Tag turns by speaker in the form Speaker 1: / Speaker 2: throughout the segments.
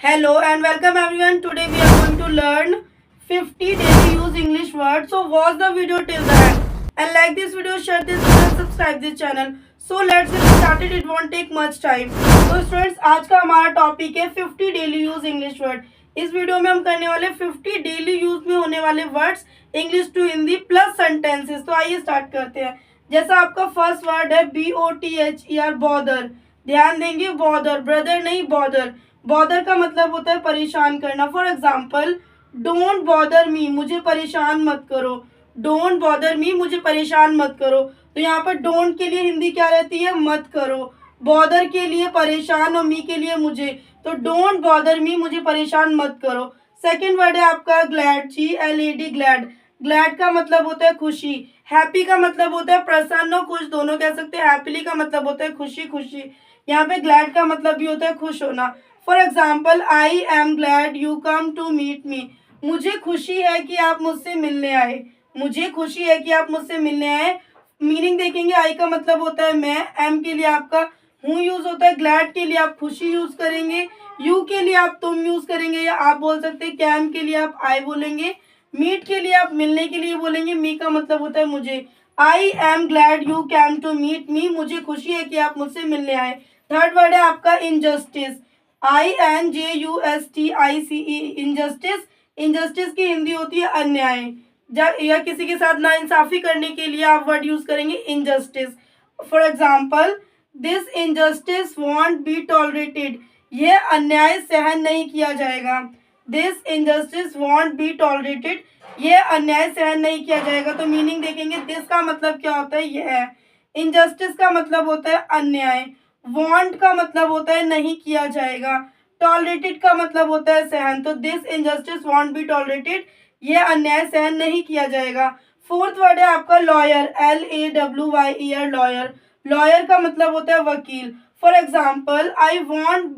Speaker 1: Hello and welcome everyone. Today we are going to learn 50 daily use English words. So watch the video till the end and like this video, share this video and subscribe this channel. So let's get started. It won't take much time. तो students आज का हमारा topic है 50 daily use English word. इस video में हम करने वाले 50 डेली यूज में होने वाले words English to Hindi plus sentences. तो आइए स्टार्ट करते हैं। जैसा आपका फर्स्ट वर्ड है BOTHER बॉदर। ध्यान देंगे, बॉदर, ब्रदर नहीं बॉदर। बॉदर का मतलब होता है परेशान करना। For example, don't bother me, मुझे परेशान मत करो। डोंट बॉदर मी, मुझे परेशान मत करो। तो यहाँ पर डोंट के लिए हिंदी क्या रहती है? मत करो। बॉदर के लिए परेशान और मी के लिए मुझे। तो डोंट बॉदर मी, मुझे परेशान मत करो। सेकेंड वर्ड है आपका ग्लैड, GLAD, ग्लैड। ग्लैड का मतलब होता है खुशी। हैप्पी का मतलब होता है प्रसन्न और खुश, दोनों कह सकते हैं। हैप्पीली का मतलब होता है खुशी खुशी। यहाँ पे ग्लैड का मतलब भी होता है खुश होना। For example, I am glad you come to meet me. मुझे खुशी है कि आप मुझसे मिलने आए। मुझे खुशी है कि आप मुझसे मिलने आए। मीनिंग देखेंगे, आई का मतलब होता है मैं, एम के लिए आपका हूँ यूज होता है, ग्लैड के लिए आप खुशी यूज करेंगे, यू के लिए आप तुम यूज करेंगे, या आप बोल सकते हैं कैम के लिए आप आई बोलेंगे, मीट के लिए आप मिलने के लिए बोलेंगे, मी का मतलब होता है मुझे। I am glad you came to meet me, मुझे खुशी है कि आप मुझसे मिलने आए। थर्ड वर्ड है आपका इनजस्टिस, INJUSTICE, इनजस्टिस। इनजस्टिस की हिंदी होती है अन्याय, या किसी के साथ नाइंसाफी करने के लिए आप वर्ड यूज करेंगे injustice. For example, this injustice want be tolerated, यह अन्याय सहन नहीं किया जाएगा। This injustice want be tolerated, यह अन्याय सहन नहीं किया जाएगा। तो मीनिंग देखेंगे, दिस का मतलब क्या होता है? यह है। इनजस्टिस का मतलब होता है अन्याय। वांट का मतलब होता है नहीं किया जाएगा। टॉलरेटेड का मतलब होता है सहन। तो this injustice want be tolerated, यह अन्याय सहन नहीं किया जाएगा। फोर्थ वर्ड है आपका लॉयर, LAWYER, लॉयर। लॉयर का मतलब होता है वकील। For example, I want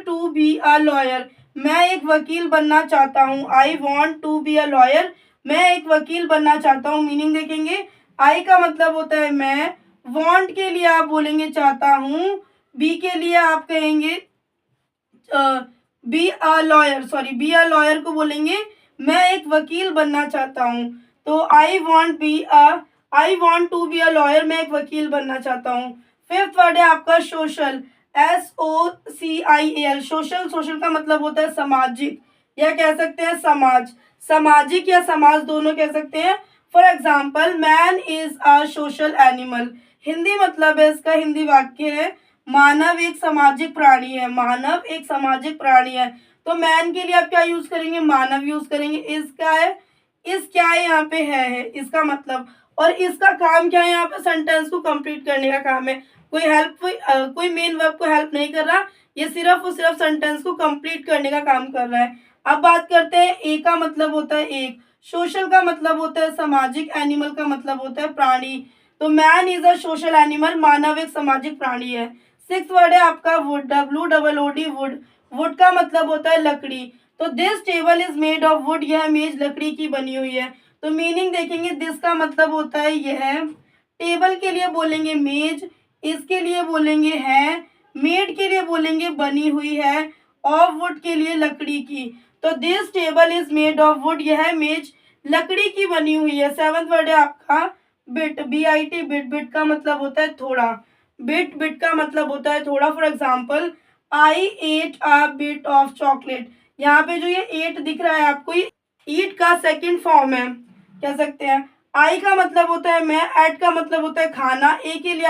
Speaker 1: to be a lawyer, मैं एक वकील बनना चाहता हूँ। I want to be a lawyer, मैं एक वकील बनना चाहता हूँ। मीनिंग देखेंगे, आई का मतलब होता है मैं, वांट के लिए आप बोलेंगे चाहता हूँ, बी के लिए आप कहेंगे be a lawyer, be a lawyer को बोलेंगे मैं एक वकील बनना चाहता हूँ। तो I want to be a lawyer, मैं एक वकील बनना चाहता हूँ। फिफ्थ वर्ड है आपका सोशल, SOCIAL, सोशल। सोशल का मतलब होता है सामाजिक, या कह सकते हैं समाज। सामाजिक या समाज दोनों कह सकते हैं। For example, man is a social animal, Hindi मतलब है इसका, हिंदी वाक्य है, मानव एक सामाजिक प्राणी है। मानव एक सामाजिक प्राणी है। तो मैन के लिए आप क्या यूज करेंगे? मानव यूज करेंगे। इसका है, इस क्या है यहाँ पे है इसका मतलब। और इसका काम क्या है? यहाँ पे सेंटेंस को कंप्लीट करने का काम है। कोई मेन वर्ब को हेल्प नहीं कर रहा, ये सिर्फ और सिर्फ सेंटेंस को कंप्लीट करने का काम कर रहा है। अब बात करते हैं, ए का मतलब होता है एक, सोशल का मतलब होता है सामाजिक, एनिमल का मतलब होता है प्राणी। तो man is a social animal, मानव एक सामाजिक प्राणी है। सिक्स वर्ड है आपका वुड, WOOD, वुड। वुड का मतलब होता है लकड़ी। तो this table is made of would, यह मेज लकड़ी की बनी हुई है। तो मीनिंग देखेंगे, दिस का मतलब होता है यह, टेबल के लिए बोलेंगे मेज, इसके लिए बोलेंगे है, मेड के लिए बोलेंगे बनी हुई है, ऑफ वुड के लिए लकड़ी की। तो this table is made of would, यह मेज लकड़ी की बनी हुई है। सेवंथ वर्ड है आपका बिट, BIT, बिट। बिट का मतलब होता है थोड़ा। बिट का मतलब होता है थोड़ा। For example, I ate a bit of chocolate, यहाँ पे जो ये एट दिख रहा है आपको, ये ईट का सेकेंड फॉर्म है, कह सकते हैं। आई का मतलब होता है मैं, एट का मतलब होता है खाना, ए के लिए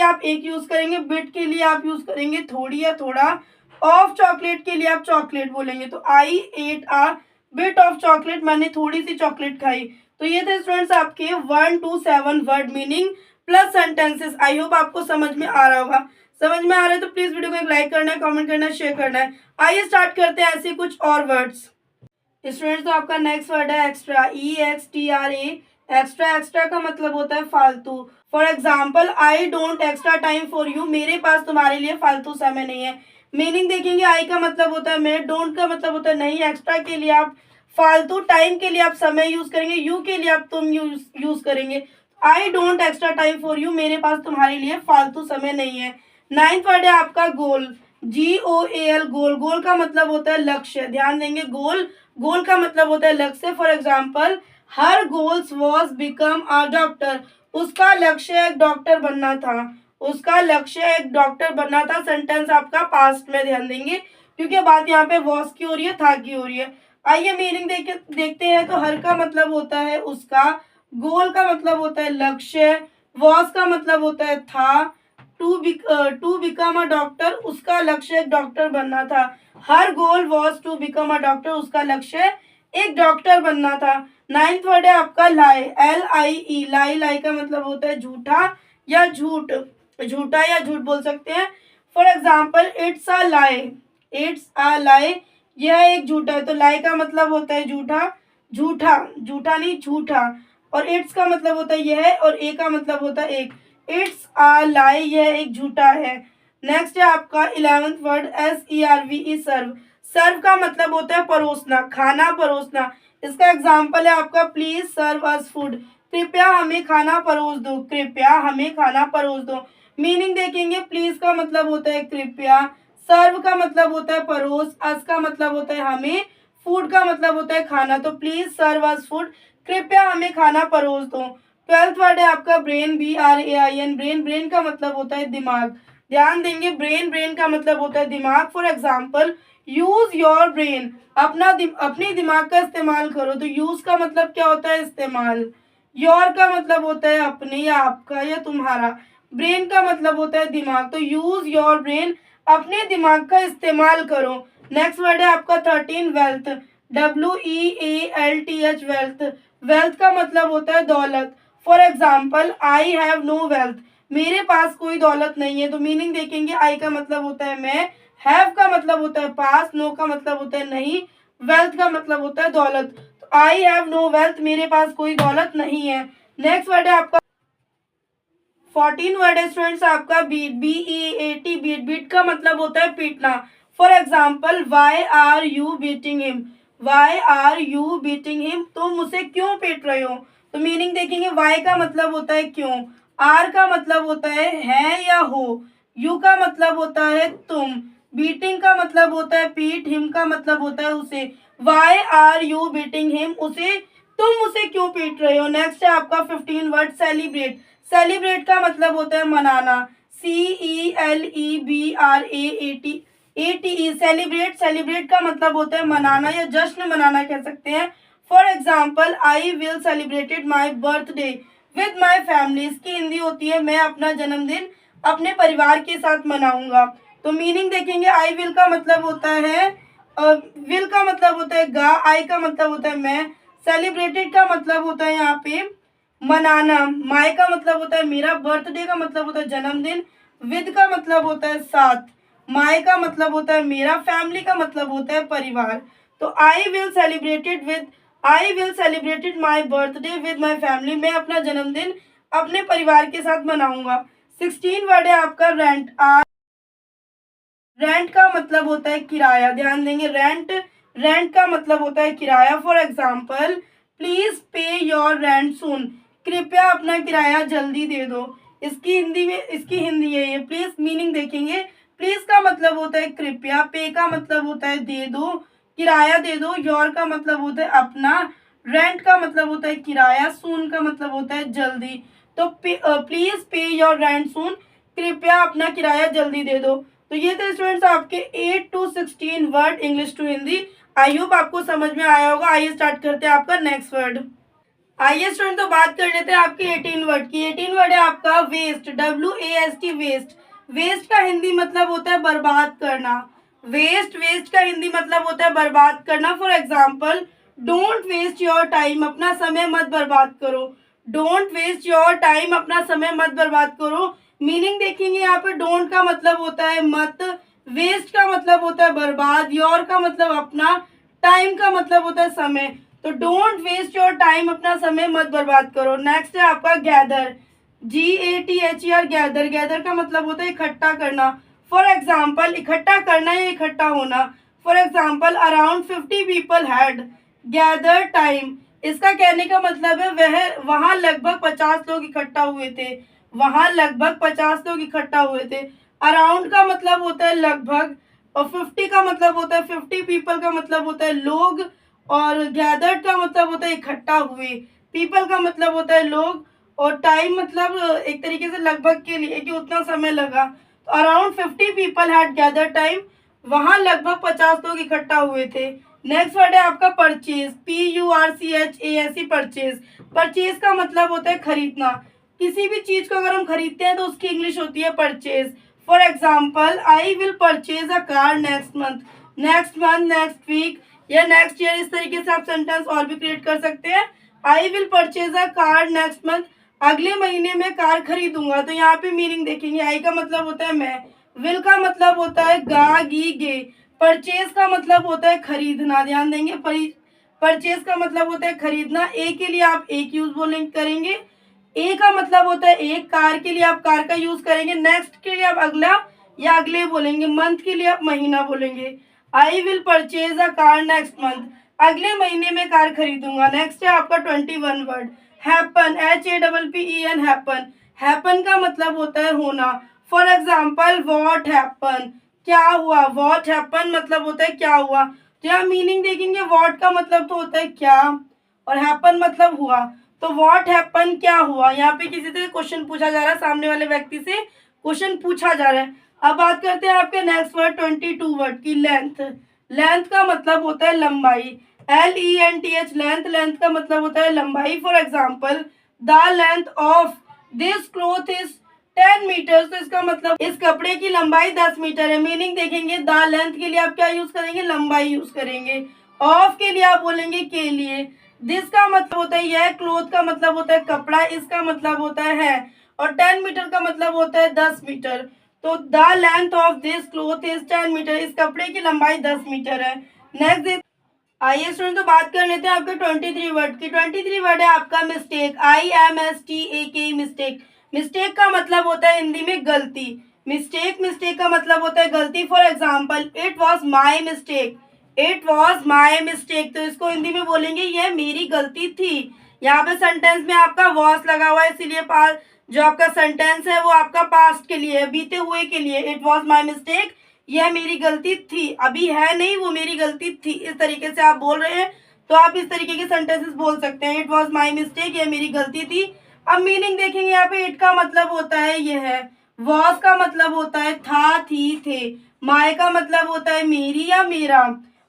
Speaker 1: आप एक यूज करेंगे, बिट के लिए आप यूज करेंगे थोड़ी या थोड़ा, ऑफ चॉकलेट के लिए आप चॉकलेट बोलेंगे। तो I ate a bit of chocolate, मैंने थोड़ी सी चॉकलेट खाई। तो ये थे स्टूडेंट्स आपके 1 to 7 word meaning plus sentences. I hope आपको समझ में आ रहा होगा। समझ में आ रहा है तो प्लीज वीडियो को एक लाइक करना है, कमेंट करना है, शेयर करना है। आइए स्टार्ट करते हैं ऐसे कुछ और वर्ड्स। स्टूडेंट्स, तो आपका नेक्स्ट वर्ड है एक्स्ट्रा, EXTRA। एक्स्ट्रा, एक्स्ट्रा का मतलब होता है फालतू। For example, I don't extra time for you, मेरे पास तुम्हारे लिए फालतू समय नहीं है। मीनिंग देखेंगे, आई का मतलब होता है मैं, डोंट का मतलब होता है नहीं, एक्स्ट्रा के लिए आप फालतू, टाइम के लिए आप समय यूज करेंगे, यू के लिए आप तुम यूज करेंगे। I don't extra time for you, मेरे पास तुम्हारे लिए फालतू समय नहीं है। नाइन्थ वर्ड है आपका गोल, GOAL, गोल। गोल का मतलब होता है लक्ष्य, ध्यान देंगे, गोल, गोल का मतलब होता है लक्ष्य। For example, her goals was become a doctor, उसका लक्ष्य एक डॉक्टर बनना था, उसका लक्ष्य एक डॉक्टर बनना था। सेंटेंस आपका पास्ट में, ध्यान देंगे, क्योंकि बात यहाँ पे वॉज की हो रही है, था की हो रही है। आइए मीनिंग देखते हैं। तो हर का मतलब होता है उसका, गोल का मतलब होता है लक्ष्य, वॉज का मतलब होता है था, टू बिकम अ डॉक्टर, उसका लक्ष्य एक डॉक्टर बनना था। Her goal was to become a doctor, उसका लक्ष्य एक डॉक्टर बनना था। नाइन्थ वर्ड है आपका लाई, LIE, लाई। लाई का मतलब होता है झूठा या झूठ, झूठा या झूठ बोल सकते हैं। For example, it's a lie, it's a lie, यह एक झूठा है। तो लाई का मतलब होता है झूठा, झूठा, झूठा नहीं झूठा। और इट्स का मतलब होता है यह, और ए का मतलब होता है एक। इट्स अ लाई, यह एक झूठा है। नेक्स्ट है आपका 11th वर्ड, SERVE, सर्व। सर्व का मतलब होता है परोसना, खाना परोसना। इसका एग्जाम्पल है आपका, प्लीज सर्व अस फूड, कृपया हमें खाना परोस दो, कृपया हमें खाना परोस दो। मीनिंग देखेंगे, प्लीज का मतलब होता है कृपया, सर्व का मतलब होता है परोस, अस का मतलब होता है हमें, फूड का मतलब होता है खाना। तो प्लीज सर्व अस फूड, कृपया हमें खाना परोस दो। 12th वर्ड है आपका ब्रेन, BRAIN, ब्रेन। ब्रेन का मतलब होता है दिमाग, ध्यान देंगे, ब्रेन, ब्रेन का मतलब होता है दिमाग। For example, use your brain, अपने दिमाग का इस्तेमाल करो। तो यूज का मतलब क्या होता है, इस्तेमाल। योर का मतलब होता है अपने या आपका या तुम्हारा। ब्रेन का मतलब होता है दिमाग। तो यूज योर ब्रेन, अपने दिमाग का इस्तेमाल करो। नेक्स्ट वर्ड है आपका 13, वेल्थ, WEALTH, वेल्थ। वेल्थ का मतलब होता है दौलत। For example, I have no wealth, मेरे पास कोई दौलत नहीं है। तो मीनिंग देखेंगे, आई का मतलब होता है मैं, हैव का मतलब होता है पास, नो का मतलब होता है नहीं, वेल्थ का मतलब होता है दौलत। तो आई हैव नो वेल्थ, मेरे पास कोई दौलत नहीं है। नेक्स्ट वर्ड है आपका 14 वर्ड है स्टूडेंट्स आपका बीट, BEAT, बीट। बीट का मतलब होता है पीटना। For example, why are you beating him, why are you beating him, तुम उसे क्यों पीट रहे हो। तो मीनिंग देखेंगे, वाई का मतलब होता है क्यों, आर का मतलब होता है या हो, यू का मतलब होता है तुम, बीटिंग का मतलब होता है पीट, हिम का मतलब होता है उसे। Why are you beating him, उसे, तुम उसे क्यों पीट रहे हो। नेक्स्ट है आपका 15 वर्ड, सेलिब्रेट। सेलिब्रेट का मतलब होता है मनाना, CELEBRATE, सेलिब्रेट। सेलिब्रेट का मतलब होता है मनाना या जश्न मनाना कह सकते हैं। For example, I will celebrated my birthday with my family, इसकी हिंदी होती है मैं अपना जन्मदिन अपने परिवार के साथ मनाऊंगा। तो मीनिंग देखेंगे, आई विल का मतलब होता है, विल का मतलब होता है गा, आई का मतलब होता है मैं, सेलिब्रेटेड का मतलब होता है यहाँ पे मनाना, माई का मतलब होता है मेरा, बर्थडे का मतलब होता है जन्मदिन, विद का मतलब होता है साथ, माई का मतलब होता है मेरा, फैमिली का मतलब होता है परिवार। तो I will celebrated my birthday with my family, मैं अपना जन्मदिन अपने परिवार के साथ मनाऊंगा। 16 वर्ड है आपका रेंट। रेंट का मतलब होता है किराया, ध्यान देंगे, रेंट, रेंट का मतलब होता है किराया। For example, please pay your rent soon, कृपया अपना किराया जल्दी दे दो। इसकी हिंदी है ये प्लीज। मीनिंग देखेंगे, प्लीज का मतलब होता है कृपया, पे का मतलब होता है दे दो, किराया दे दो, योर का मतलब होता है अपना, रेंट का मतलब होता है किराया, सून का मतलब होता है जल्दी। तो please pay your rent soon, कृपया अपना किराया जल्दी दे दो। तो ये थे स्टूडेंट्स आपके 8 to 16 word English to Hindi. I hope आपको समझ में आया होगा। आइए स्टार्ट करते हैं आपका नेक्स्ट वर्ड। आइए स्टूडेंट, तो बात कर लेते हैं आपके 18 वर्ड की। 18 वर्ड है आपका वेस्ट, WAST, वेस्ट। वेस्ट का हिंदी मतलब होता है बर्बाद करना। वेस्ट, वेस्ट का हिंदी मतलब होता है बर्बाद करना। For example, don't waste your time, अपना समय मत बर्बाद करो। डोंट वेस्ट योर टाइम, अपना समय मत बर्बाद करो। मीनिंग देखेंगे यहाँ पे, डोंट का मतलब होता है मत, वेस्ट का मतलब होता है बर्बाद, योर का मतलब अपना, टाइम का मतलब होता है समय। तो डोंट वेस्ट योर टाइम, अपना समय मत बर्बाद करो। नेक्स्ट है आपका गैदर, GATHER, गैदर। गैदर का मतलब होता है इकट्ठा करना। फॉर एग्जाम्पल, इकट्ठा करना या इकट्ठा होना। For example, around 50 people had gather time, इसका कहने का मतलब है वहां लगभग 50 लोग इकट्ठा हुए थे, वहां लगभग 50 लोग इकट्ठा हुए थे। अराउंड का मतलब होता है लगभग, और 50 का मतलब होता है 50 पीपल का मतलब होता है लोग, और गैदर्ड का मतलब होता है इकट्ठा हुए, पीपल का मतलब होता है लोग, और टाइम मतलब एक तरीके से लगभग के लिए कि उतना समय लगा। तो around 50 people had gather time, वहां लगभग 50 लोग इकट्ठा हुए थे। नेक्स्ट वर्ड है आपका परचेज, PURCHASE, परचेज। परचेज का मतलब होता है खरीदना। किसी भी चीज को अगर हम खरीदते हैं तो उसकी इंग्लिश होती है purchase. For example, I will purchase a car next month, next month, next week या नेक्स्ट ईयर, इस तरीके से आप सेंटेंस और भी क्रिएट कर सकते हैं। आई will purchase a car next month, अगले महीने में कार खरीदूंगा। तो यहाँ पे मीनिंग देखेंगे, आई का मतलब होता है मैं, विल का मतलब होता है गा गी गे, परचेज का मतलब होता है खरीदना, ध्यान देंगे, परचेज का मतलब होता है खरीदना। ए के लिए आप एक यूज बोलेंगे करेंगे, ए का मतलब होता है एक, कार के लिए आप कार का यूज करेंगे, नेक्स्ट के लिए आप अगला या अगले बोलेंगे, मंथ के लिए आप महीना बोलेंगे। आई will purchase a car next month, अगले महीने में कार खरीदूंगा। नेक्स्ट है आपका 21 word, happen, HAPPEN, happen. Happen का मतलब होता है होना। फॉर एग्जाम्पल, वॉट हैपन, क्या हुआ, वॉट हैपन मतलब होता है क्या हुआ। तो यहाँ मीनिंग देखेंगे, वॉट का मतलब तो होता है क्या, और हैपन मतलब हुआ। तो व्हाट हैपन, क्या हुआ। यहाँ पे किसी से क्वेश्चन पूछा जा रहा है, सामने वाले व्यक्ति से क्वेश्चन पूछा जा रहा है। अब बात करते हैं आपके नेक्स्ट वर्ड 22 वर्ड की, लेंथ। लेंथ का मतलब होता है लंबाई, LENTH, लेंथ। लेंथ का मतलब होता है लंबाई। For example, the length of this cloth is 10 metre, तो इसका मतलब इस कपड़े की लंबाई 10 मीटर है। मीनिंग देखेंगे, द लेंथ के लिए आप क्या यूज करेंगे, लंबाई यूज करेंगे। ऑफ के लिए आप बोलेंगे के लिए। दिस का मतलब होता है यह, क्लोथ का मतलब होता है कपड़ा, इसका मतलब होता है, और 10 मीटर का मतलब होता है 10 मीटर। तो the length of this cloth is 10 metre, इस कपड़े की लंबाई 10 मीटर है। नेक्स्ट, आइए स्टूडेंट तो बात कर लेते हैं आपके 23 वर्ड की। 23 वर्ड है आपका मिस्टेक, IMSTAK, मिस्टेक। मिस्टेक का मतलब होता है हिंदी में गलती। मिस्टेक का मतलब होता है गलती। For example, it was my mistake, it was my mistake, तो इसको हिंदी में बोलेंगे यह मेरी गलती थी। यहाँ पे सेंटेंस में आपका वॉज लगा हुआ है, इसीलिए पास जो आपका सेंटेंस है वो आपका पास्ट के लिए है, बीते हुए के लिए। इट वॉज माई मिस्टेक, यह मेरी गलती थी, अभी है नहीं, वो मेरी गलती थी, इस तरीके से आप बोल रहे हैं तो आप इस तरीके के सेंटेंसेस बोल सकते हैं। इट वॉज माई मिस्टेक, यह मेरी गलती थी। अब मीनिंग देखेंगे, यहाँ पे इट का मतलब होता है यह है, वॉज का मतलब होता है था, थी, थे, माई का मतलब होता है मेरी या मेरा,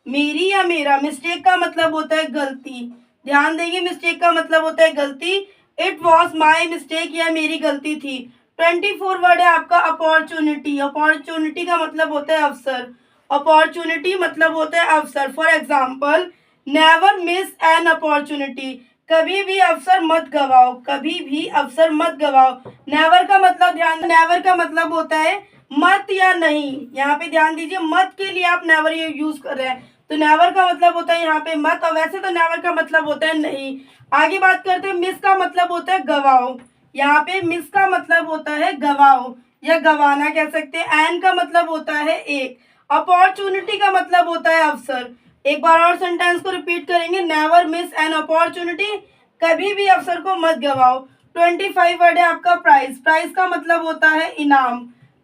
Speaker 1: मेरी या मेरा, मिस्टेक का मतलब होता है गलती। ध्यान देंगे, मिस्टेक का मतलब होता है गलती। इट वॉज माई मिस्टेक, यह मेरी गलती थी। 24 वर्ड है आपका अपॉर्चुनिटी। अपॉर्चुनिटी का मतलब होता है अवसर, अपॉर्चुनिटी मतलब होता है अवसर। For example, never miss an opportunity, कभी भी अवसर मत गवाओ, कभी भी अवसर मत गवाओ। नेवर का मतलब, ध्यान, नेवर का मतलब होता है मत या नहीं। यहाँ पे ध्यान दीजिए, मत के लिए आप नेवर यूज कर रहे हैं, तो नेवर का मतलब होता है यहाँ पे मत, और वैसे तो नेवर का मतलब होता है नहीं। आगे बात करते हैं, मिस का मतलब होता है गवाओ। यहाँ पे मिस का मतलब होता है गवाओ या गवाना कह सकते हैं। एन का मतलब होता है एक, अपॉर्चुनिटी का मतलब होता है अवसर। एक बार और सेंटेंस को रिपीट करेंगे, नेवर मिस एन अपॉर्चुनिटी, कभी भी अवसर को मत गवाओ। 25 वर्ड है आपका प्राइस। प्राइस का मतलब होता है इनाम।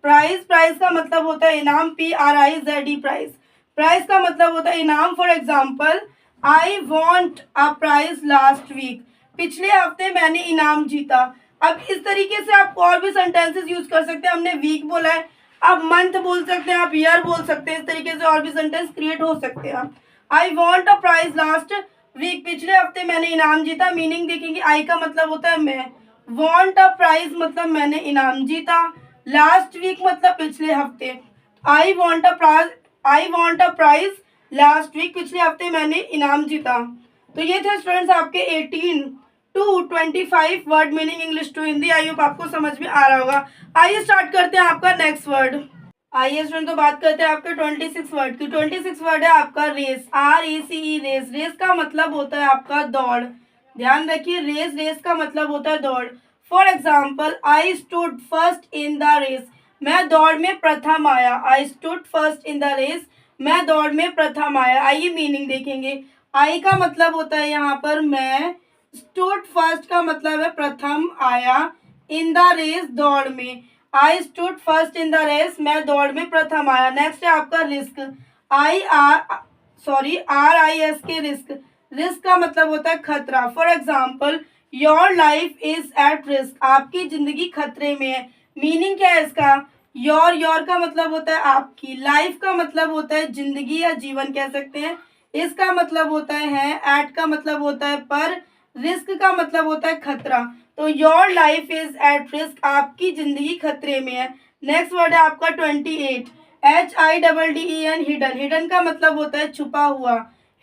Speaker 1: प्राइस का मतलब होता है इनाम, PRIZE, प्राइस। प्राइस का मतलब होता है इनाम। For example, I want a prize last week, पिछले हफ्ते मैंने इनाम जीता। अब इस तरीके से आप और भी सेंटेंसेस यूज कर सकते हैं। हमने वीक बोला है, आप मंथ बोल सकते हैं, आप ईयर बोल सकते हैं, इस तरीके से और भी सेंटेंस क्रिएट हो सकते हैं। I want a prize last week, पिछले हफ्ते मैंने इनाम जीता। मीनिंग देखेंगे, आई का मतलब होता है मैं, वॉन्ट अ प्राइज मतलब मैंने इनाम जीता, लास्ट वीक मतलब पिछले हफ्ते। I want a prize, I want a prize last week, पिछले हफ्ते मैंने इनाम जीता। तो ये थे स्टूडेंट्स आपके 18 to 25 word meaning English to Hindi. I hope आपको समझ में आ रहा होगा। आइए स्टार्ट करते हैं आपका नेक्स्ट वर्ड। आइए स्टूडेंट तो बात करते हैं आपके 26 वर्ड की। 26 वर्ड है आपका रेस, RACE, रेस। रेस का मतलब होता है आपका दौड़। ध्यान रखिए, रेस का मतलब होता है दौड़। For example, I stood first in the race, मैं दौड़ में प्रथम आया। I stood first in the race, मैं दौड़ में प्रथम आया। आइए मीनिंग देखेंगे, आई का मतलब होता है यहाँ पर मैं, स्टूड फर्स्ट का मतलब है प्रथम आया, इन द रेस दौड़ में। I stood first in the race, मैं दौड़ में प्रथम आया। नेक्स्ट है आपका रिस्क, RISK, रिस्क। रिस्क का मतलब होता है खतरा। For example your life is at risk, आपकी जिंदगी खतरे में है। मीनिंग क्या है इसका? योर का मतलब होता है आपकी, लाइफ का मतलब होता है जिंदगी या जीवन कह सकते हैं, इसका मतलब होता है, एट का मतलब होता है पर, रिस्क का मतलब होता है खतरा। तो your life is at risk, आपकी जिंदगी खतरे में है। नेक्स्ट वर्ड है आपका 28, HIDDEN, हिडन। हिडन का मतलब होता है छुपा हुआ।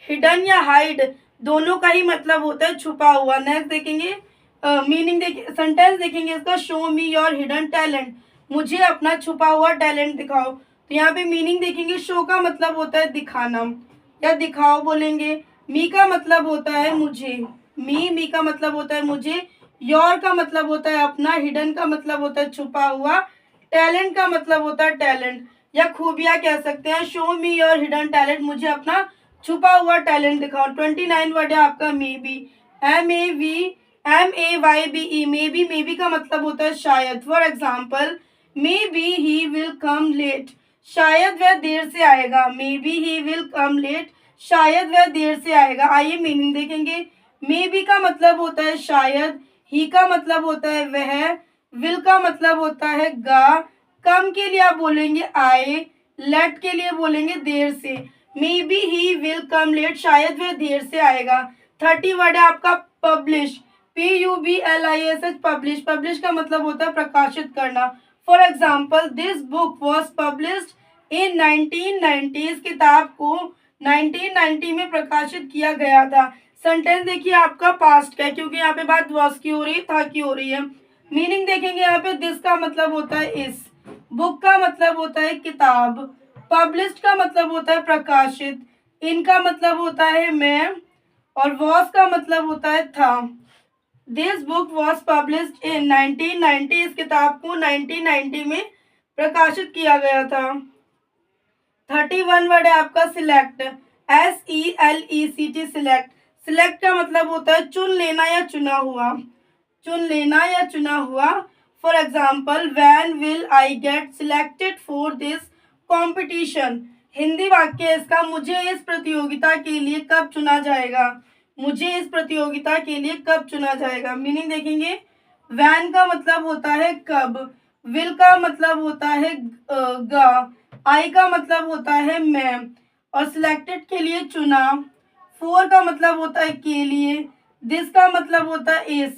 Speaker 1: हिडन या हाइड दोनों का ही मतलब होता है छुपा हुआ। नेक्स्ट देखेंगे मीनिंग, देखिए सेंटेंस देखेंगे इसका, show me your hidden talent, मुझे अपना छुपा हुआ टैलेंट दिखाओ। तो यहाँ पे मीनिंग देखेंगे, शो का मतलब होता है दिखाना या दिखाओ बोलेंगे। मी का मतलब होता है मुझे, मी का मतलब होता है मुझे। योर का मतलब होता है अपना, हिडन का मतलब होता है छुपा हुआ, टैलेंट का मतलब होता है टैलेंट या खूबियां कह सकते हैं। Show me your hidden talent, मुझे अपना छुपा हुआ टैलेंट दिखाओ। 29 वर्ड है आपका maybe, MAYBE, maybe का मतलब होता है शायद। For example maybe he will come late, शायद वह देर से आएगा। Maybe he will come late, शायद वह देर से आएगा। आइए मीनिंग देखेंगे। मे बी का मतलब होता है शायद, ही का मतलब होता है वह, विल का मतलब होता है गा, कम के लिए आप बोलेंगे आए, लेट के लिए बोलेंगे देर से। Maybe he will come late, शायद वह देर से आएगा। 30 वर्ड है आपका पब्लिश, PUBLISH, पब्लिश। पब्लिश का मतलब होता है प्रकाशित करना। For example this book was published in 1990, इस किताब को 1990 में प्रकाशित किया गया था। सेंटेंस देखिए आपका पास्ट का है क्योंकि यहाँ पे बात वॉज की हो रही है, था की हो रही है। मीनिंग देखेंगे यहाँ पे, दिस का मतलब होता है इस, बुक का मतलब होता है किताब, पब्लिश्ड का मतलब होता है प्रकाशित, इनका मतलब होता है मैं, और वॉज का मतलब होता है था। This book was published in 1990, इस किताब को 1990 में प्रकाशित किया गया था। 31 वर्ड है आपका सिलेक्ट, SELECT, सिलेक्ट। सिलेक्ट का मतलब होता है चुन लेना या चुना हुआ, चुन लेना या चुना हुआ। For example when will I get selected for this competition, Hindi वाक्य है इसका, मुझे इस प्रतियोगिता के लिए कब चुना जाएगा, मुझे इस प्रतियोगिता के लिए कब चुना जाएगा। मीनिंग देखेंगे, वैन का मतलब होता है कब, विल का मतलब होता है गा, आई का मतलब होता है मैं, और सिलेक्टेड के लिए चुना, फोर का मतलब होता है के लिए, दिस का मतलब होता है इस,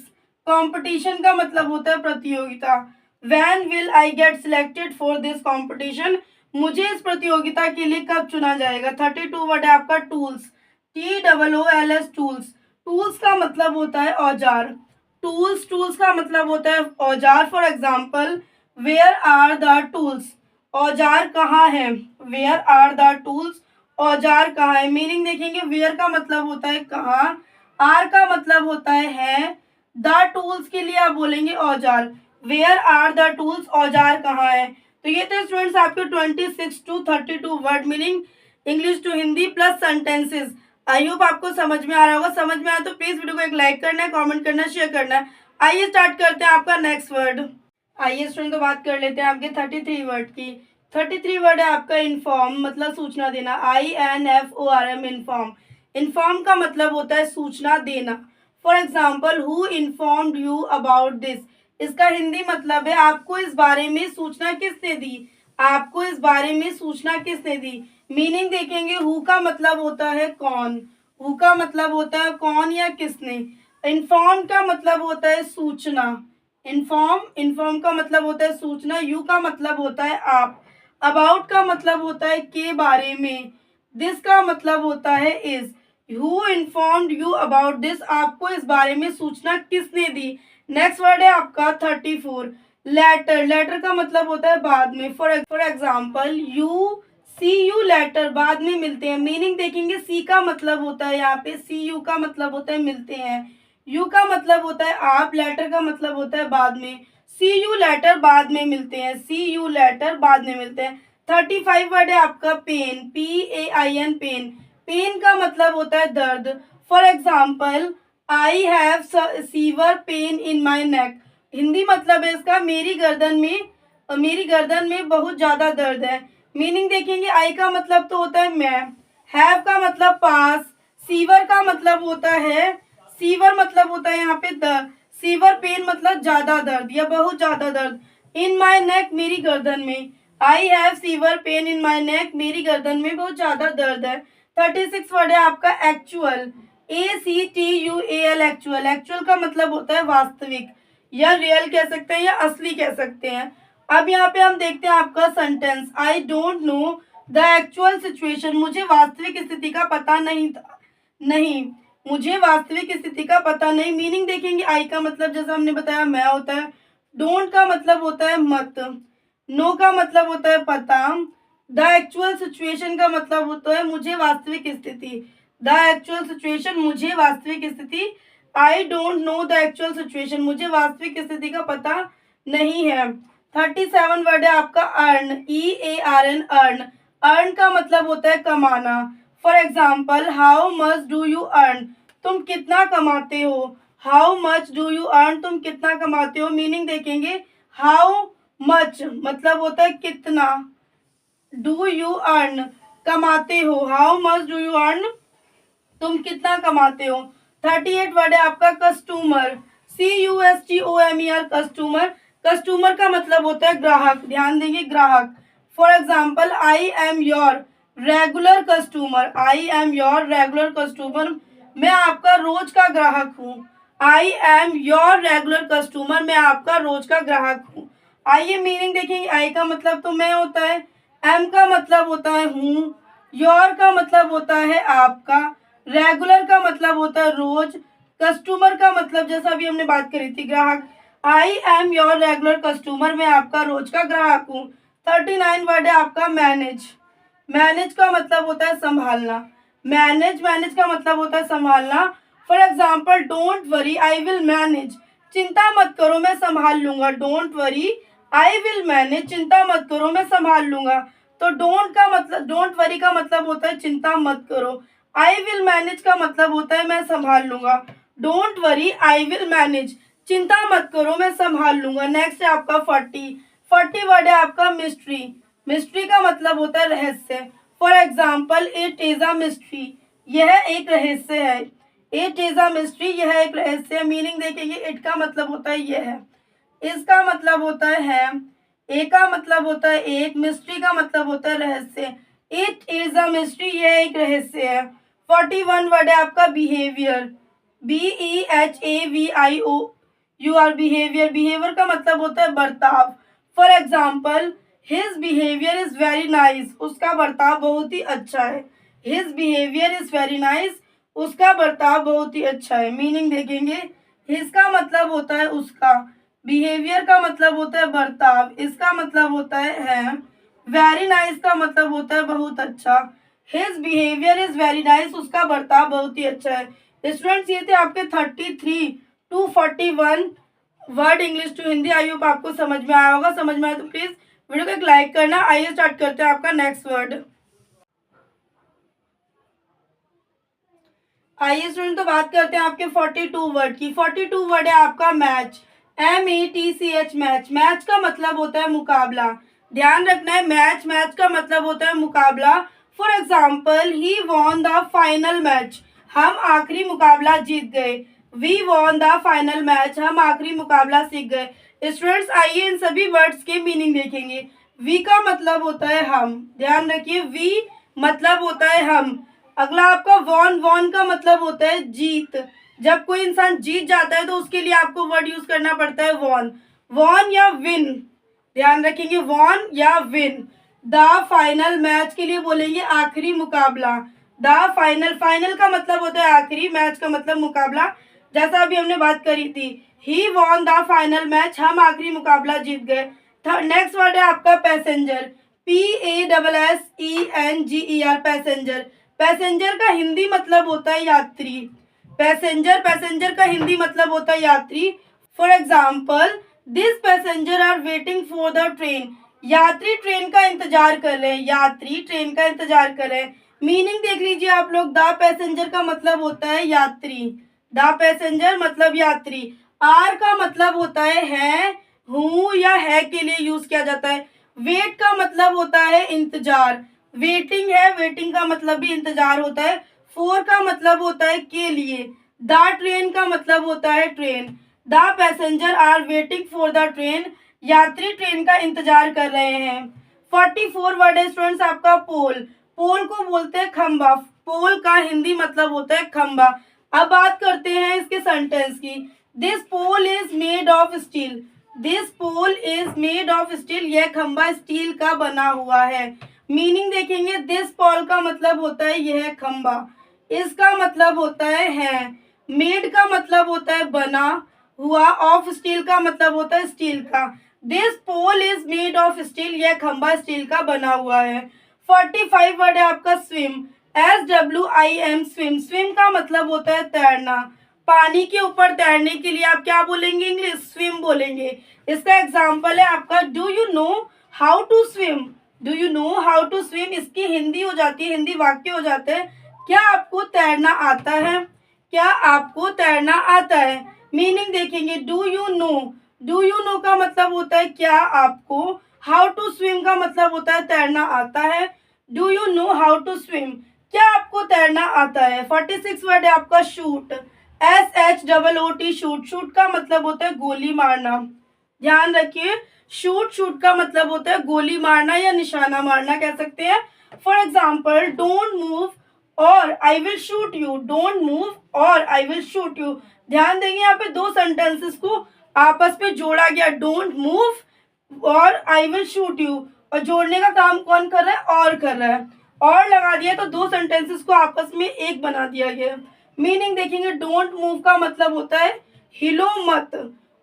Speaker 1: कंपटीशन का मतलब होता है प्रतियोगिता। When will I get selected for this competition, मुझे इस प्रतियोगिता के लिए कब चुना जाएगा। 32 वर्ड है आपका टूल्स, TOOLS, टूल्स। टूल्स का मतलब होता है औजार, टूल्स का मतलब होता है औजार। For example where are the tools, औजार कहाँ है, वेयर आर द टूल्स, औजार कहाँ है। मीनिंग देखेंगे, वेयर का मतलब होता है कहाँ, आर का मतलब होता है द टूल्स के लिए आप बोलेंगे औजार, वेयर आर द टूल्स, औजार कहाँ है। तो ये थे स्टूडेंट्स आपके 26 to 32 word meaning English to Hindi plus sentences. I hope आपको समझ में आ रहा होगा। समझ में आया तो प्लीज वीडियो को एक लाइक करना है, कमेंट करना, शेयर करना है। आइए स्टार्ट करते हैं आपका नेक्स्ट वर्ड। आइए स्टूडेंट तो बात कर लेते हैं आपके 33 वर्ड की। 33 वर्ड है आपका इन्फॉर्म, मतलब सूचना देना, INFORM, इन्फॉर्म। इन्फॉर्म का मतलब होता है सूचना देना। For example who informed you about this, इसका हिंदी मतलब है आपको इस बारे में सूचना किसने दी, आपको इस बारे में सूचना किसने दी। मीनिंग देखेंगे, हु का मतलब होता है कौन, हु का मतलब होता है कौन या किसने। इन्फॉर्म का मतलब होता है सूचना, इन्फॉर्म का मतलब होता है सूचना। यू का मतलब होता है आप, अबाउट का मतलब होता है के बारे में, दिस का मतलब होता है इस। Who informed you about this, आपको इस बारे में सूचना किसने दी। नेक्स्ट वर्ड है आपका 34 लेटर। लेटर का मतलब होता है बाद में। For example you see you later, बाद में मिलते हैं। मीनिंग देखेंगे, सी का मतलब होता है यहाँ पे, सी यू का मतलब होता है मिलते हैं, यू का मतलब होता है आप, लेटर का मतलब होता है बाद में। सी यू लेटर, बाद में मिलते हैं, सी यू लेटर, बाद में मिलते हैं। 35 वर्ड है आपका पेन, PAIN, पेन। पेन का मतलब होता है दर्द। For example I have severe pain in my neck, Hindi मतलब है इसका, मेरी गर्दन में मेरी गर्दन में बहुत ज़्यादा दर्द है। मीनिंग देखेंगे, आई का मतलब तो होता है मैं, हैव का मतलब पास, सीवर का मतलब होता है, सीवर मतलब होता है यहाँ पे दर्द, सीवर पेन मतलब ज्यादा दर्द या बहुत ज्यादा दर्द। इन माई नेक मेरी गर्दन में, I have severe pain in my neck, मेरी गर्दन में बहुत ज्यादा दर्द है। 36 वर्ड है आपका एक्चुअल, ACTUAL, एक्चुअल। एक्चुअल का मतलब होता है वास्तविक या रियल कह सकते हैं या असली कह सकते हैं। अब यहाँ पे हम देखते हैं आपका sentence, I don't know the actual situation, मुझे वास्तविक स्थिति का पता नहीं, मुझे वास्तविक स्थिति का पता नहीं। मीनिंग देखेंगे, आई का मतलब जैसा हमने बताया मैं होता है, डोंट का मतलब होता है मत, नो का मतलब होता है पता, द एक्चुअल सिचुएशन का मतलब होता है मुझे वास्तविक स्थिति, द एक्चुअल सिचुएशन मुझे वास्तविक स्थिति, I don't know the actual situation, मुझे वास्तविक स्थिति का पता नहीं है। 37 वर्ड है आपका अर्न, EARN, अर्न। अर्न का मतलब होता है कमाना। For example, how much do you earn, तुम कितना कमाते हो, how much do you earn, तुम कितना कमाते हो। मीनिंग देखेंगे, हाउ मच मतलब होता है कितना, डू यू अर्न कमाते हो, how much do you earn तुम कितना कमाते हो। 38 वर्ड है आपका कस्टमर, CUSTOMER, कस्टमर। कस्टमर का मतलब होता है ग्राहक, ध्यान देंगे ग्राहक। For example, I am your regular customer, I am your regular customer, मैं आपका रोज का ग्राहक हूँ। I am your regular customer, मैं आपका रोज का ग्राहक हूँ। आइए मीनिंग देखेंगे, आई का मतलब तो मैं होता है, एम का मतलब होता है हूँ, योर का मतलब होता है आपका, रेगुलर का मतलब होता है रोज, कस्टमर का मतलब जैसा अभी हमने बात करी थी ग्राहक। I am your regular customer, मैं आपका रोज का ग्राहक हूँ। 39 वर्ड है आपका मैनेज, मैनेज का मतलब होता है संभालना, मैनेज का मतलब होता है संभालना। For example, don't worry I will manage, चिंता मत करो मैं संभाल लूंगा, don't worry I will manage, चिंता मत करो मैं संभाल लूंगा। तो डोंट का मतलब, डोंट वरी का मतलब होता है चिंता मत करो, आई विल मैनेज का मतलब होता है मैं संभाल लूंगा। Don't worry I will manage, चिंता मत करो मैं संभाल लूंगा। नेक्स्ट है आपका 40 वर्ड है आपका मिस्ट्री, मिस्ट्री का मतलब होता है रहस्य। For example, it is a mystery, यह एक रहस्य है, इट इज अ मिस्ट्री, यह एक रहस्य है। मीनिंग देखेंगे, इट का मतलब होता है यह, इसका मतलब होता है, ए का मतलब होता है एक, मिस्ट्री का मतलब होता है रहस्य, इट इज अ मिस्ट्री, यह एक रहस्य है। 41 वर्ड है आपका बिहेवियर, BEHAVIOUR, बिहेवियर, बिहेवियर का मतलब होता है बर्ताव। For example, his behaviour is very nice, उसका बर्ताव बहुत ही अच्छा है, his behaviour is very nice, उसका बर्ताव बहुत ही अच्छा है। मीनिंग देखेंगे, हिज का मतलब होता है उसका, बिहेवियर का मतलब होता है बर्ताव, इसका मतलब होता है, वेरी नाइस का मतलब होता है बहुत अच्छा, his behaviour is very nice, उसका बर्ताव बहुत ही अच्छा है। स्टूडेंट्स, ये थे आपके 33 to 41 word English to Hindi. I hope आपको समझ में आया होगा, समझ में आया तो प्लीज वीडियो को एक लाइक करना। आइए स्टार्ट करते हैं आपका नेक्स्ट वर्ड। आइए स्टूडेंट, तो बात करते हैं आपके 42 वर्ड की। 42 वर्ड है आपका मैच, METCH, मैच। मैच का मतलब होता है मुकाबला, ध्यान रखना है, मैच, मैच का मतलब होता है मुकाबला। For example, he won the final match, हम आखिरी मुकाबला जीत गए। We won the final match, हम आखिरी मुकाबला सीख गए। स्टूडेंट्स, आइए इन सभी वर्ड्स के मीनिंग देखेंगे। वी का मतलब होता है हम, ध्यान रखिए, वी मतलब होता है हम। अगला आपका वॉन, वॉन का मतलब होता है जीत, जब कोई इंसान जीत जाता है तो उसके लिए आपको वर्ड यूज करना पड़ता है वॉन, वॉन या विन, ध्यान रखेंगे, वॉन या विन। द फाइनल मैच के लिए बोलेंगे आखिरी मुकाबला, द फाइनल, फाइनल का मतलब होता है आखिरी, मैच का मतलब मुकाबला, जैसा अभी हमने बात करी थी। ही वॉन द फाइनल मैच, हम आखिरी मुकाबला जीत गए। नेक्स्ट वर्ड है आपका पैसेंजर, PASSENGER, पैसेंजर। पैसेंजर का हिंदी मतलब होता है यात्री, पैसेंजर, पैसेंजर का हिंदी मतलब होता है यात्री। For example, this passenger are waiting for the train, यात्री ट्रेन का इंतजार कर रहे हैं, यात्री ट्रेन का इंतजार कर रहे हैं। मीनिंग देख लीजिए आप लोग, द पैसेंजर का मतलब होता है यात्री, द पैसेंजर मतलब यात्री। आर का मतलब होता है हूँ या है के लिए यूज किया जाता है। वेट का मतलब होता है इंतजार, वेटिंग है, वेटिंग का मतलब भी इंतजार होता है। फॉर का मतलब होता है के लिए। द ट्रेन का मतलब होता है train. The passenger are waiting for the train, यात्री ट्रेन का इंतजार कर रहे हैं। 44 वर्ड है स्टूडेंट्स आपका पोल। पोल को बोलते हैं खंबा, पोल का हिंदी मतलब होता है खंबा। अब बात करते हैं इसके सेंटेंस की। This pole is made of steel, this pole is made of steel, यह खंबा स्टील का बना हुआ है। मीनिंग देखेंगे, दिस पोल का मतलब होता है यह खंबा, इसका मतलब होता है, मेड का मतलब होता है बना हुआ, ऑफ स्टील का मतलब होता है स्टील का। This pole is made of steel, यह खंबा स्टील का बना हुआ है। 45 वर्ड है आपका स्विम, SWIM स्विम, स्विम का मतलब होता है तैरना। पानी के ऊपर तैरने के लिए आप क्या बोलेंगे, इंग्लिश स्विम बोलेंगे। इसका एग्जाम्पल है आपका do you know how to swim, do you know how to swim, इसकी हिंदी हो जाती है, हिंदी वाक्य हो जाते हैं, क्या आपको तैरना आता है, क्या आपको तैरना आता है। मीनिंग देखेंगे, do you no, do you no का मतलब होता है क्या आपको, हाउ टू स्विम का मतलब होता है तैरना आता है। Do you know how to swim, क्या आपको तैरना आता है। 46 वर्ड है आपका शूट, SHOOT शूट, शूट का मतलब होता है गोली मारना। ध्यान रखिए, शूट, शूट का मतलब होता है गोली मारना या निशाना मारना कह सकते हैं। फॉर एग्जाम्पल, डोंट मूव और I will shoot you, don't move और आई विल शूट यू। ध्यान देंगे यहाँ पे दो सेंटेंसेस को आपस में जोड़ा गया, डोंट मूव और आई विल शूट यू, और जोड़ने का काम कौन कर रहा है, और कर रहा है, और लगा दिया तो दो सेंटेंसेस को आपस में एक बना दिया गया। मीनिंग देखेंगे, डोंट मूव का मतलब होता है हिलो मत,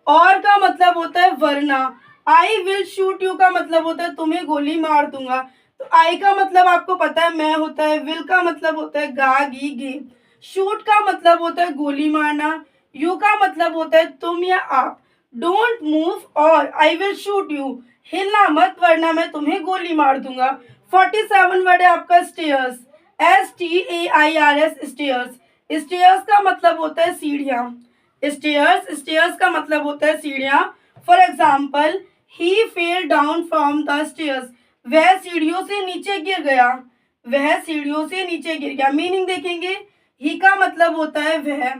Speaker 1: और का मतलब होता है वरना, आई विल शूट यू का मतलब होता है तुम्हें गोली मार दूंगा। तो आई का मतलब आपको पता है मैं होता है, विल का मतलब होता है गा गी गे, शूट का मतलब होता है गोली मारना, यू का मतलब होता है तुम या आप। डोंट मूव और आई विल शूट यू, हिलना मत वरना मैं तुम्हें गोली मार दूंगा। 47 वर्ड है आपका स्टेयर्स, STAIRS स्टेयर्स, स्टेयर्स का मतलब होता है सीढ़ियाँ, स्टेयर्स, स्टेयर्स का मतलब होता है सीढ़ियाँ। For example, he fell down from the stairs, वह सीढ़ियों से नीचे गिर गया, वह सीढ़ियों से नीचे गिर गया। मीनिंग देखेंगे, ही का मतलब होता है वह,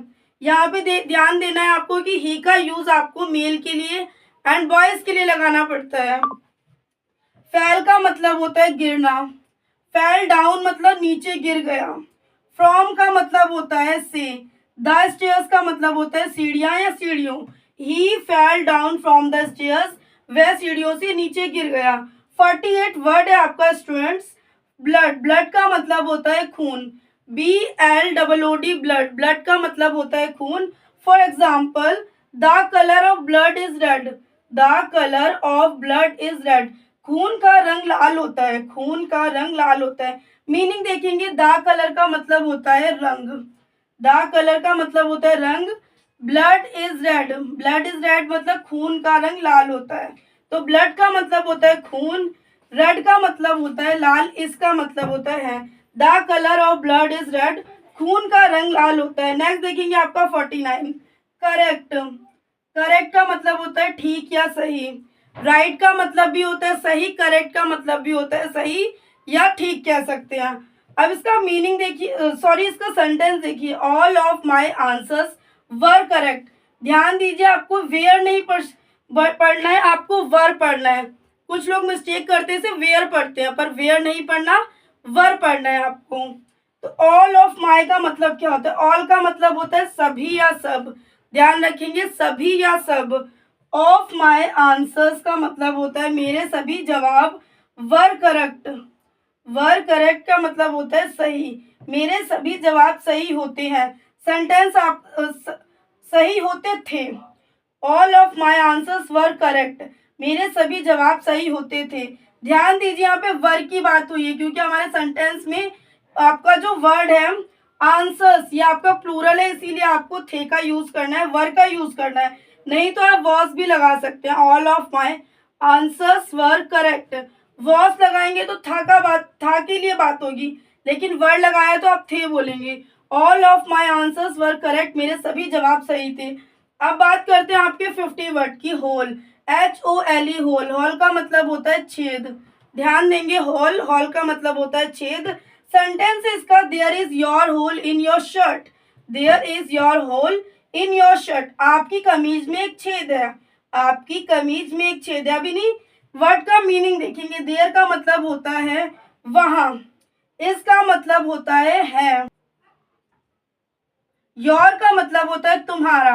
Speaker 1: यहाँ पे ध्यान देना है आपको कि ही का यूज आपको मेल के लिए एंड बॉयज के लिए लगाना पड़ता है। फेल का मतलब होता है गिरना, फेल डाउन मतलब नीचे गिर गया। फ्रॉम का मतलब होता है से, द स्टेयर्स का मतलब होता है सीढ़ियां या सीढ़ियों। He fell down from the stairs, वह सीढ़ियों से नीचे गिर गया। 48 वर्ड है आपका स्टूडेंट्स, ब्लड, ब्लड का मतलब होता है खून, BLOOD ब्लड, ब्लड का मतलब होता है खून। For example, the colour of blood is red, the colour of blood is red, खून का रंग लाल होता है, खून का रंग लाल होता है। मीनिंग देखेंगे, द कलर का मतलब होता है रंग, द कलर का मतलब होता है रंग। Blood is red, blood is red मतलब खून का रंग लाल होता है। तो ब्लड का मतलब होता है खून, रेड का मतलब होता है लाल, इसका मतलब होता है the colour of blood is red, खून का रंग लाल होता है। नेक्स्ट देखेंगे आपका 49, करेक्ट, करेक्ट का मतलब होता है ठीक या सही, राइट का मतलब भी होता है सही, करेक्ट का मतलब भी होता है सही या ठीक कह सकते हैं। अब इसका मीनिंग देखिए, सॉरी इसका सेंटेंस देखिए, all of my answers were correct. ध्यान दीजिए, आपको वेयर नहीं पढ़ना है, आपको वर पढ़ना है। कुछ लोग मिस्टेक करते हैं, वेयर पढ़ते हैं, पर वेयर नहीं पढ़ना, वर पढ़ना है आपको। तो ऑल ऑफ माई का मतलब क्या होता है, ऑल का मतलब होता है सभी या सब, ध्यान रखेंगे सभी या सब। ऑफ माई आंसर्स का मतलब होता है मेरे सभी जवाब, वर करेक्ट, वर करेक्ट का मतलब होता है सही, मेरे सभी जवाब सही होते हैं। सेंटेंस आप सही होते थे, all of my answers were correct, मेरे सभी जवाब सही होते थे। ध्यान दीजिए यहाँ पे वर की बात हुई है, क्योंकि हमारे सेंटेंस में आपका जो वर्ड है आंसर्स, ये आपका प्लूरल है, इसीलिए आपको थे का यूज करना है, वर का यूज करना है। नहीं तो आप वॉस भी लगा सकते हैं, all of my answers were correct. Was लगाएंगे तो था का बात, था के लिए बात होगी, लेकिन वर लगाया तो आप थे बोलेंगे। All of my answers were correct, मेरे सभी जवाब सही थे। अब बात करते हैं आपके 50 वर्ड की, होल, HOLE होल, होल का मतलब होता है छेद, ध्यान देंगे, होल, होल का मतलब होता है छेद। सेंटेंस इसका there is your hole in your shirt, there is your hole in your shirt, आपकी कमीज में एक छेद है, आपकी कमीज में एक छेद है। अभी नहीं, वर्ड का मीनिंग देखेंगे। देयर का मतलब होता है वहां, इसका मतलब होता है, योर का मतलब होता है तुम्हारा,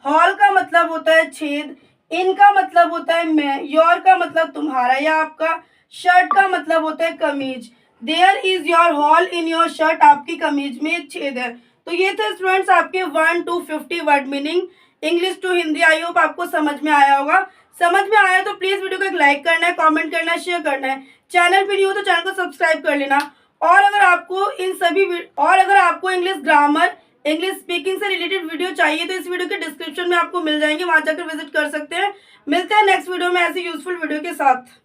Speaker 1: हॉल का मतलब होता है छेद, इन का मतलब होता है मैं, योर का मतलब तुम्हारा या आपका, शर्ट का मतलब होता है कमीज। There is your hole in your shirt, आपकी कमीज में एक छेद है। तो ये थे स्टूडेंट्स आपके 1 to 50 word meaning English to Hindi. I hope आपको समझ में आया होगा। समझ में आया तो प्लीज वीडियो को एक लाइक करना है, कमेंट करना है, शेयर करना है। चैनल पे न्यू हो तो चैनल को सब्सक्राइब कर लेना। और अगर आपको इंग्लिश ग्रामर, इंग्लिश स्पीकिंग से रिलेटेड वीडियो चाहिए तो इस वीडियो के डिस्क्रिप्शन में आपको मिल जाएंगे, वहां जाकर विजिट कर सकते हैं। मिलते हैं नेक्स्ट वीडियो में ऐसी यूजफुल वीडियो के साथ।